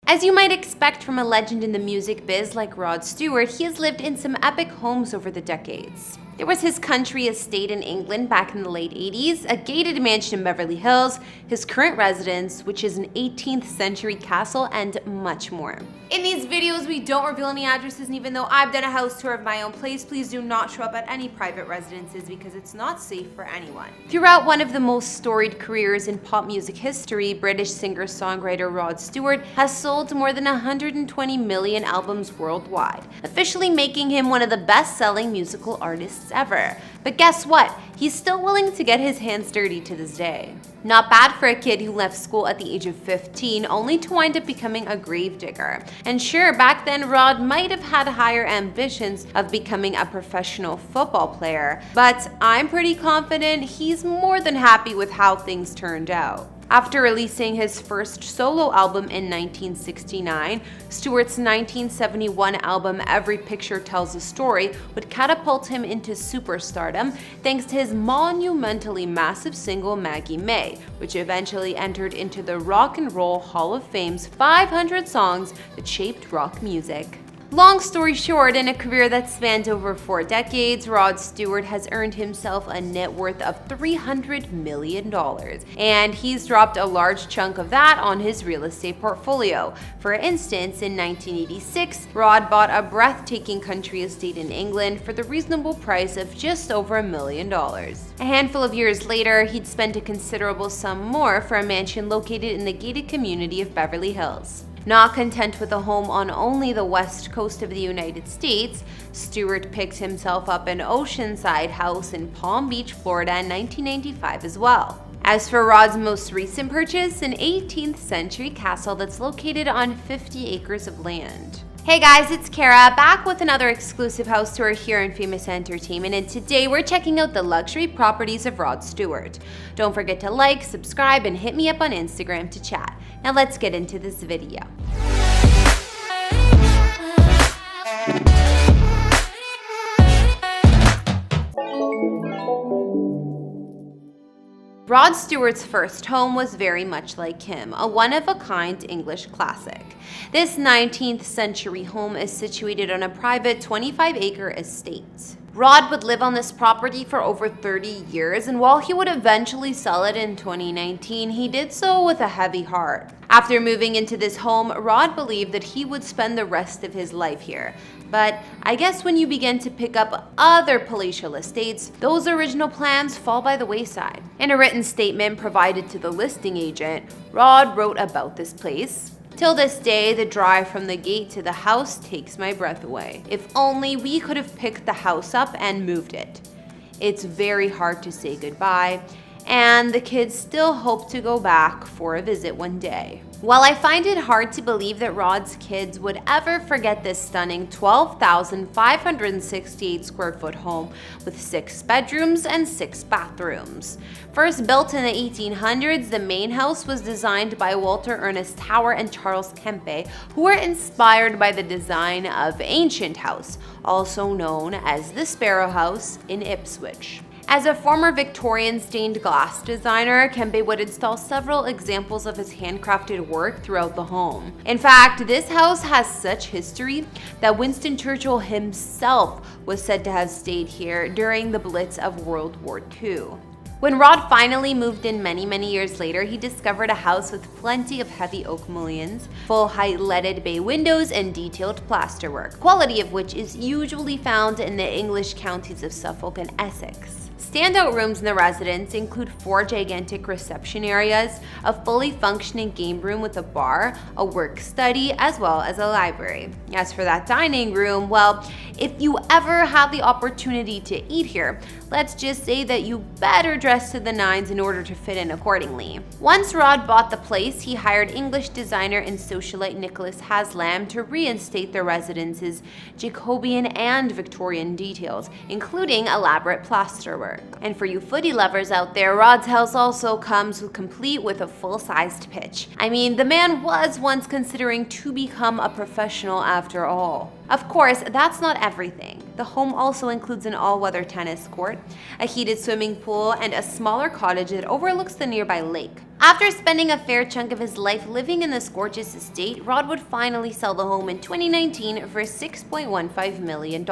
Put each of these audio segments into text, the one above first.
As you might expect from a legend in the music biz like Rod Stewart, he has lived in some epic homes over the decades. There was his country estate in England back in the late 80s, a gated mansion in Beverly Hills, his current residence, which is an 18th century castle, and much more. In these videos, we don't reveal any addresses, and even though I've done a house tour of my own place, please do not show up at any private residences because it's not safe for anyone. Throughout one of the most storied careers in pop music history, British singer-songwriter Rod Stewart has sold more than 120 million albums worldwide, officially making him one of the best-selling musical artists ever. But guess what? He's still willing to get his hands dirty to this day. Not bad for a kid who left school at the age of 15 only to wind up becoming a gravedigger. And sure, back then Rod might have had higher ambitions of becoming a professional football player, but I'm pretty confident he's more than happy with how things turned out. After releasing his first solo album in 1969, Stewart's 1971 album Every Picture Tells a Story would catapult him into superstardom thanks to his monumentally massive single Maggie May, which eventually entered into the Rock and Roll Hall of Fame's 500 songs that shaped rock music. Long story short, in a career that spanned over 4 decades, Rod Stewart has earned himself a net worth of $300 million, and he's dropped a large chunk of that on his real estate portfolio. For instance, in 1986, Rod bought a breathtaking country estate in England for the reasonable price of just over $1 million. A handful of years later, he'd spent a considerable sum more for a mansion located in the gated community of Beverly Hills. Not content with a home on only the west coast of the United States, Stewart picked himself up an oceanside house in Palm Beach, Florida in 1995 as well. As for Rod's most recent purchase, an 18th century castle that's located on 50 acres of land. Hey guys, it's Kara, back with another exclusive house tour here in Famous Entertainment, and today we're checking out the luxury properties of Rod Stewart. Don't forget to like, subscribe, and hit me up on Instagram to chat. Now let's get into this video. Rod Stewart's first home was very much like him, a one-of-a-kind English classic. This 19th century home is situated on a private 25-acre estate. Rod would live on this property for over 30 years, and while he would eventually sell it in 2019, he did so with a heavy heart. After moving into this home, Rod believed that he would spend the rest of his life here. But I guess when you begin to pick up other palatial estates, those original plans fall by the wayside. In a written statement provided to the listing agent, Rod wrote about this place. Till this day, the drive from the gate to the house takes my breath away. If only we could have picked the house up and moved it. It's very hard to say goodbye, and the kids still hope to go back for a visit one day. While I find it hard to believe that Rod's kids would ever forget this stunning 12,568 square foot home with 6 bedrooms and 6 bathrooms. First built in the 1800s, the main house was designed by Walter Ernest Tower and Charles Kempe, who were inspired by the design of Ancient House, also known as the Sparrow House in Ipswich. As a former Victorian stained glass designer, Kempe would install several examples of his handcrafted work throughout the home. In fact, this house has such history that Winston Churchill himself was said to have stayed here during the Blitz of World War II. When Rod finally moved in many years later, he discovered a house with plenty of heavy oak mullions, full-height leaded bay windows, and detailed plasterwork, quality of which is usually found in the English counties of Suffolk and Essex. Standout rooms in the residence include 4 gigantic reception areas, a fully functioning game room with a bar, a work study, as well as a library. As for that dining room, well, if you ever have the opportunity to eat here, let's just say that you better dress to the nines in order to fit in accordingly. Once Rod bought the place, he hired English designer and socialite Nicholas Haslam to reinstate the residence's Jacobean and Victorian details, including elaborate plasterwork. And for you footy lovers out there, Rod's house also comes complete with a full-sized pitch. I mean, the man was once considering to become a professional after all. Of course, that's not everything. The home also includes an all-weather tennis court, a heated swimming pool, and a smaller cottage that overlooks the nearby lake. After spending a fair chunk of his life living in this gorgeous estate, Rod would finally sell the home in 2019 for $6.15 million,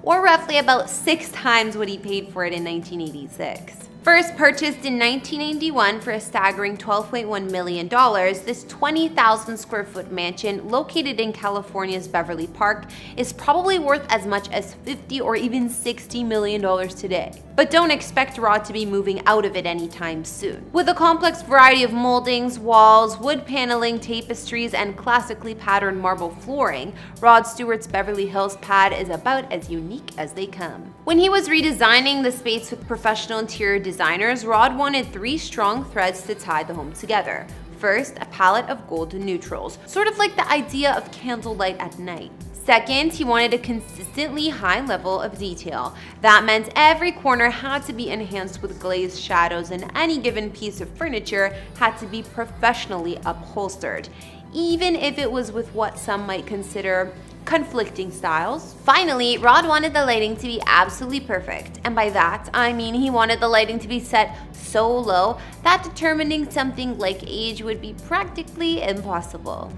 or roughly about 6 times what he paid for it in 1986. First purchased in 1991 for a staggering $12.1 million, this 20,000 square foot mansion located in California's Beverly Park is probably worth as much as $50 or even $60 million today. But don't expect Rod to be moving out of it anytime soon. With a complex variety of moldings, walls, wood paneling, tapestries, and classically patterned marble flooring, Rod Stewart's Beverly Hills pad is about as unique as they come. When he was redesigning the space with professional interior designers, Rod wanted 3 strong threads to tie the home together. First, a palette of gold neutrals, sort of like the idea of candlelight at night. Second, he wanted a consistently high level of detail. That meant every corner had to be enhanced with glazed shadows, and any given piece of furniture had to be professionally upholstered, even if it was with what some might consider conflicting styles. Finally, Rod wanted the lighting to be absolutely perfect, and by that I mean he wanted the lighting to be set so low that determining something like age would be practically impossible.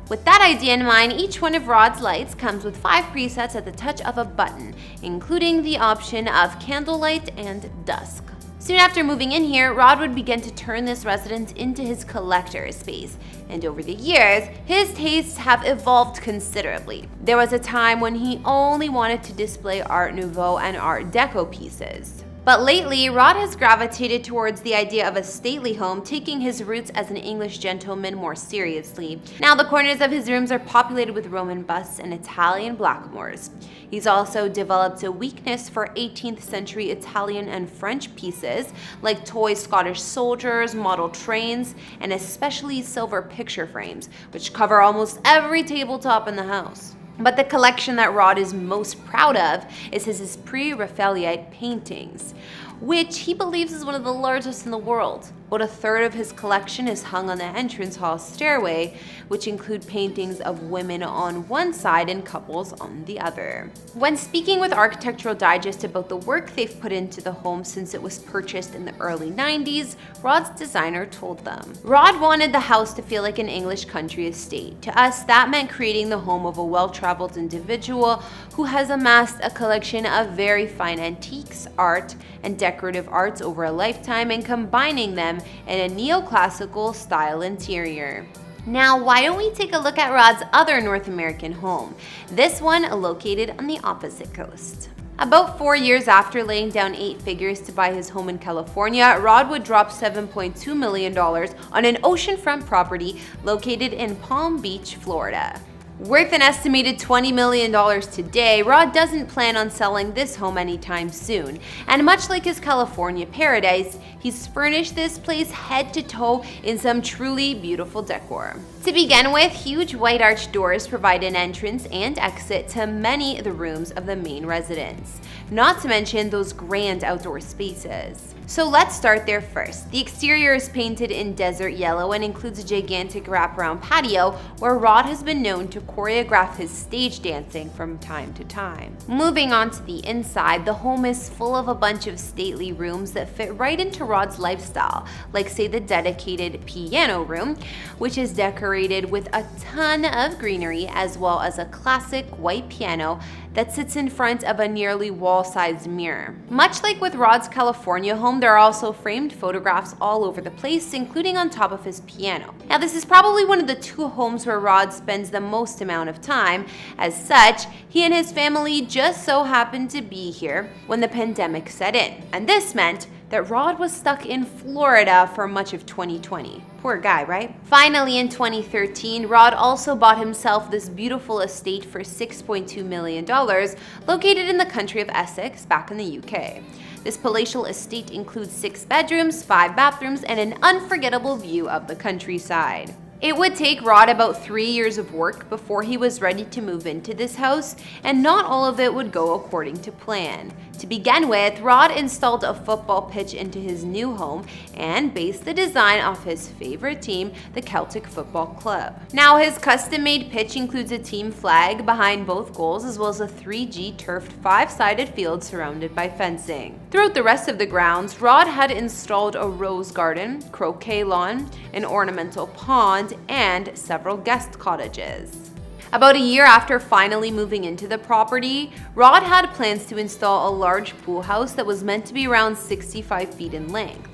With that idea in mind, each one of Rod's lights comes with 5 presets at the touch of a button, including the option of candlelight and dusk. Soon after moving in here, Rod would begin to turn this residence into his collector's space, and over the years, his tastes have evolved considerably. There was a time when he only wanted to display Art Nouveau and Art Deco pieces. But lately, Rod has gravitated towards the idea of a stately home, taking his roots as an English gentleman more seriously. Now the corners of his rooms are populated with Roman busts and Italian blackamoors. He's also developed a weakness for 18th century Italian and French pieces, like toy Scottish soldiers, model trains, and especially silver picture frames, which cover almost every tabletop in the house. But the collection that Rod is most proud of is his pre-Raphaelite paintings, which he believes is one of the largest in the world. About a third of his collection is hung on the entrance hall stairway, which include paintings of women on one side and couples on the other. When speaking with Architectural Digest about the work they've put into the home since it was purchased in the early 90s, Rod's designer told them, "Rod wanted the house to feel like an English country estate. To us, that meant creating the home of a well-traveled individual who has amassed a collection of very fine antiques, art, and decorative arts over a lifetime and combining them in a neoclassical style interior." Now, why don't we take a look at Rod's other North American home, this one located on the opposite coast. About 4 years after laying down 8 figures to buy his home in California, Rod would drop $7.2 million on an oceanfront property located in Palm Beach, Florida. Worth an estimated $20 million today, Rod doesn't plan on selling this home anytime soon. And much like his California paradise, he's furnished this place head to toe in some truly beautiful decor. To begin with, huge white arched doors provide an entrance and exit to many of the rooms of the main residence, not to mention those grand outdoor spaces. So let's start there first. The exterior is painted in desert yellow and includes a gigantic wraparound patio where Rod has been known to choreograph his stage dancing from time to time. Moving on to the inside, the home is full of a bunch of stately rooms that fit right into Rod's lifestyle, like say the dedicated piano room, which is decorated with a ton of greenery as well as a classic white piano that sits in front of a nearly wall-sized mirror. Much like with Rod's California home, there are also framed photographs all over the place, including on top of his piano. Now, this is probably one of the 2 homes where Rod spends the most amount of time. As such, he and his family just so happened to be here when the pandemic set in, and this meant that Rod was stuck in Florida for much of 2020. Poor guy, right? Finally, in 2013, Rod also bought himself this beautiful estate for $6.2 million, located in the country of Essex, back in the UK. This palatial estate includes 6 bedrooms, 5 bathrooms, and an unforgettable view of the countryside. It would take Rod about 3 years of work before he was ready to move into this house, and not all of it would go according to plan. To begin with, Rod installed a football pitch into his new home and based the design off his favorite team, the Celtic Football Club. Now, his custom-made pitch includes a team flag behind both goals as well as a 3G turfed 5-sided field surrounded by fencing. Throughout the rest of the grounds, Rod had installed a rose garden, croquet lawn, an ornamental pond, and several guest cottages. About a year after finally moving into the property, Rod had plans to install a large pool house that was meant to be around 65 feet in length.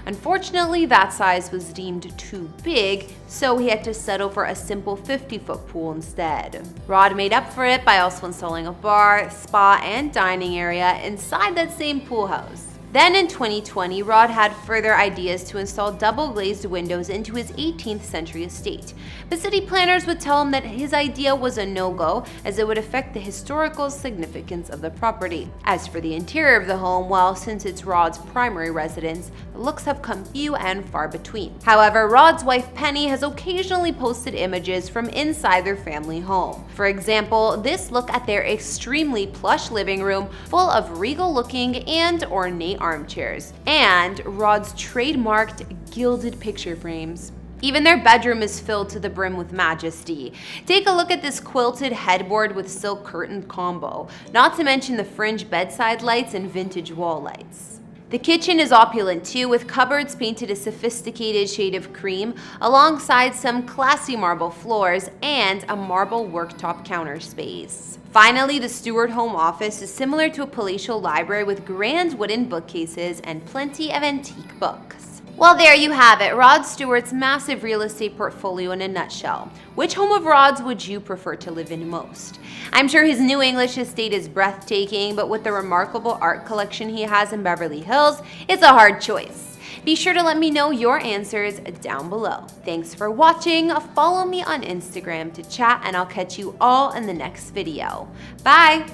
Unfortunately, that size was deemed too big, so he had to settle for a simple 50-foot pool instead. Rod made up for it by also installing a bar, spa, and dining area inside that same pool house. Then in 2020, Rod had further ideas to install double-glazed windows into his 18th century estate, but city planners would tell him that his idea was a no-go as it would affect the historical significance of the property. As for the interior of the home, well, since it's Rod's primary residence, the looks have come few and far between. However, Rod's wife Penny has occasionally posted images from inside their family home. For example, this look at their extremely plush living room full of regal-looking and ornate armchairs, and Rod's trademarked gilded picture frames. Even their bedroom is filled to the brim with majesty. Take a look at this quilted headboard with silk curtain combo, not to mention the fringe bedside lights and vintage wall lights. The kitchen is opulent too, with cupboards painted a sophisticated shade of cream alongside some classy marble floors and a marble worktop counter space. Finally, the Stewart home office is similar to a palatial library with grand wooden bookcases and plenty of antique books. Well, there you have it, Rod Stewart's massive real estate portfolio in a nutshell. Which home of Rod's would you prefer to live in most? I'm sure his New English estate is breathtaking, but with the remarkable art collection he has in Beverly Hills, it's a hard choice. Be sure to let me know your answers down below. Thanks for watching. Follow me on Instagram to chat, and I'll catch you all in the next video. Bye!